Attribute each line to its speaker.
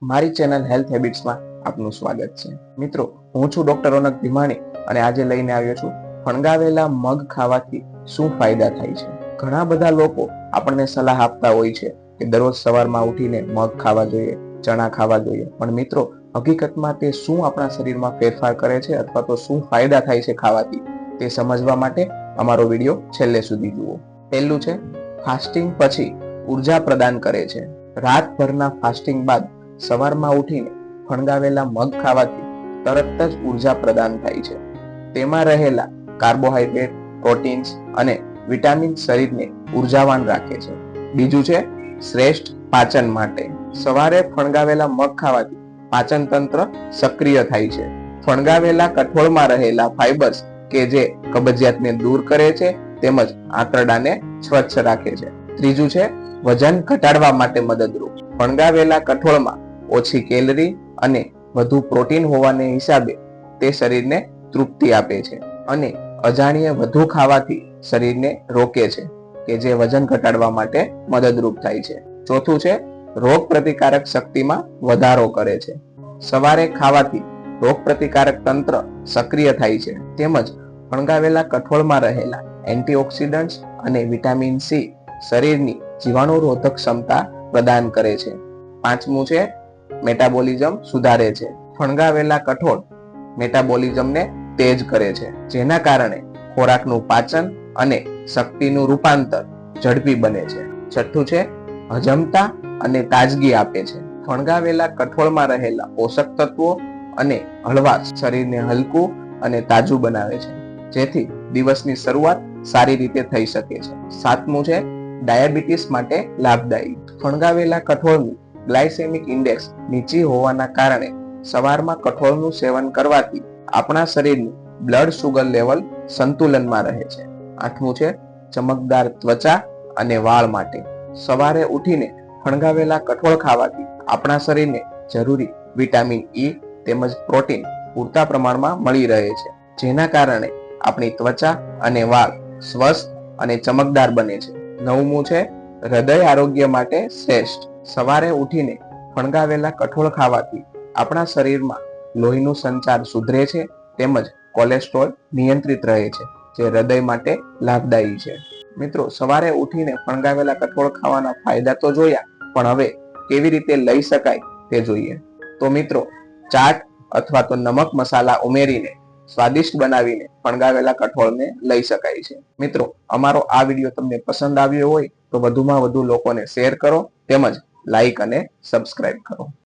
Speaker 1: મારી channel health હેબિટ્સમાં આપનું સ્વાગત છે. મિત્રો, હું છું ડોક્ટર રોનક ભીમાણી અને આજે લઈને આવ્યો છું ફણગાવેલા મગ ખાવાથી શું ફાયદા થાય છે. ઘણા બધા લોકો આપણને સલાહ આપતા હોય છે કે દરરોજ સવારમાં ઉઠીને મગ ખાવા જોઈએ, ચણા ખાવા જોઈએ, પણ મિત્રો હકીકતમાં તે શું આપણા શરીરમાં ફેરફાર કરે છે અથવા તો શું ફાયદા થાય છે ખાવાથી, તે સમજવા માટે અમારો વિડીયો છેલ્લે સુધી જુઓ. પહેલું છે, ફાસ્ટિંગ પછી ઉર્જા પ્રદાન કરે છે. રાતભરના ફાસ્ટિંગ બાદ સવારમાં ઉઠીને ફણગાવેલા મગ ખાવાથી તરત જ ઉર્જા પ્રદાન થાય છે. તેમાં રહેલા કાર્બોહાઈડ્રેટ, પ્રોટીન્સ અને વિટામિન શરીરને ઉર્જાવાન રાખે છે. બીજું છે, શ્રેષ્ઠ પાચન માટે. સવારે ફણગાવેલા મગ ખાવાથી પાચન તંત્ર સક્રિય થાય છે. ફણગાવેલા કઠોળમાં રહેલા ફાઇબર્સ કે જે કબજિયાતને દૂર કરે છે તેમજ આંતરડાને સ્વચ્છ રાખે છે. ત્રીજું છે, વજન ઘટાડવા માટે મદદરૂપ. ફણગાવેલા કઠોળમાં ઓછી કેલરી અને વધુ પ્રોટીન હોવાને હિસાબે તે શરીરને તૃપ્તિ આપે છે અને અજાણ્યે વધુ ખાવાથી શરીરને રોકે છે કે જે વજન ઘટાડવા માટે મદદરૂપ થાય છે. ચોથું છે, રોગ પ્રતિકારક શક્તિમાં વધારો કરે છે. સવારે ખાવાથી રોગ પ્રતિકારક તંત્ર સક્રિય થાય છે તેમજ ફણગાવેલા કઠોળમાં રહેલા એન્ટીઓક્સિડન્ટ્સ અને વિટામિન સી શરીરની જીવાણુરોધક ક્ષમતા પ્રદાન કરે છે. પાંચમું છે, મેટાબોલિઝમ સુધારે છે. ફણગાવેલા કઠોળ મેટાબોલિઝમને તેજ કરે છે, જેના કારણે ખોરાકનું પાચન અને શક્તિનું રૂપાંતર ઝડપી બને છે. છઠ્ઠું છે, હજમતા અને તાજગી આપે છે. ફણગાવેલા કઠોળમાં રહેલા પોષક તત્વો અને હળવાશ શરીરને હલકું અને તાજું બનાવે છે, જેથી દિવસની શરૂઆત સારી રીતે થઈ શકે છે. સાતમું છે, ડાયાબિટીસ માટે લાભદાયી. ફણગાવેલા કઠોળની ગ્લાયસેમિક ઇન્ડેક્સ નીચી હોવાના કારણે સવારમાં કઠોળનું સેવન કરવાથી આપણા શરીરનું બ્લડ શુગર લેવલ સંતુલનમાં રહે છે. આઠમું છે, ચમકદાર ત્વચા અને વાળ માટે. સવારે ઉઠીને ફણગાવેલા કઠોળ ખાવાથી આપણા શરીરને જરૂરી વિટામિન ઈ તેમજ પ્રોટીન પૂરતા પ્રમાણમાં મળી રહે છે, જેના કારણે આપણી ત્વચા અને વાળ સ્વસ્થ અને ચમકદાર બને છે. નવમું છે, હૃદય આરોગ્ય માટે શ્રેષ્ઠ. સવારે ઉઠીને ફણગાવેલા કઠોળ ખાવાથી આપણા શરીરમાં લોહીનું સંચાર સુધરે છે તેમજ કોલેસ્ટ્રોલ નિયંત્રિત રહે છે, જે હૃદય માટે લાભદાયી છે. મિત્રો, સવારે ઉઠીને ફણગાવેલા કઠોળ ખાવાના ફાયદા તો જોયા, પણ હવે કેવી રીતે લઈ શકાય તે જોઈએ. તો મિત્રો, ચાટ અથવા તો નમક મસાલા ઉમેરીને સ્વાદિષ્ટ બનાવીને ફણગાવેલા કઠોળને લઈ શકાય છે. મિત્રો, અમારો આ વિડીયો તમને પસંદ આવ્યો હોય તો વધુમાં વધુ લોકોને શેર કરો તેમજ લાઈક અને સબસ્ક્રાઇબ કરો.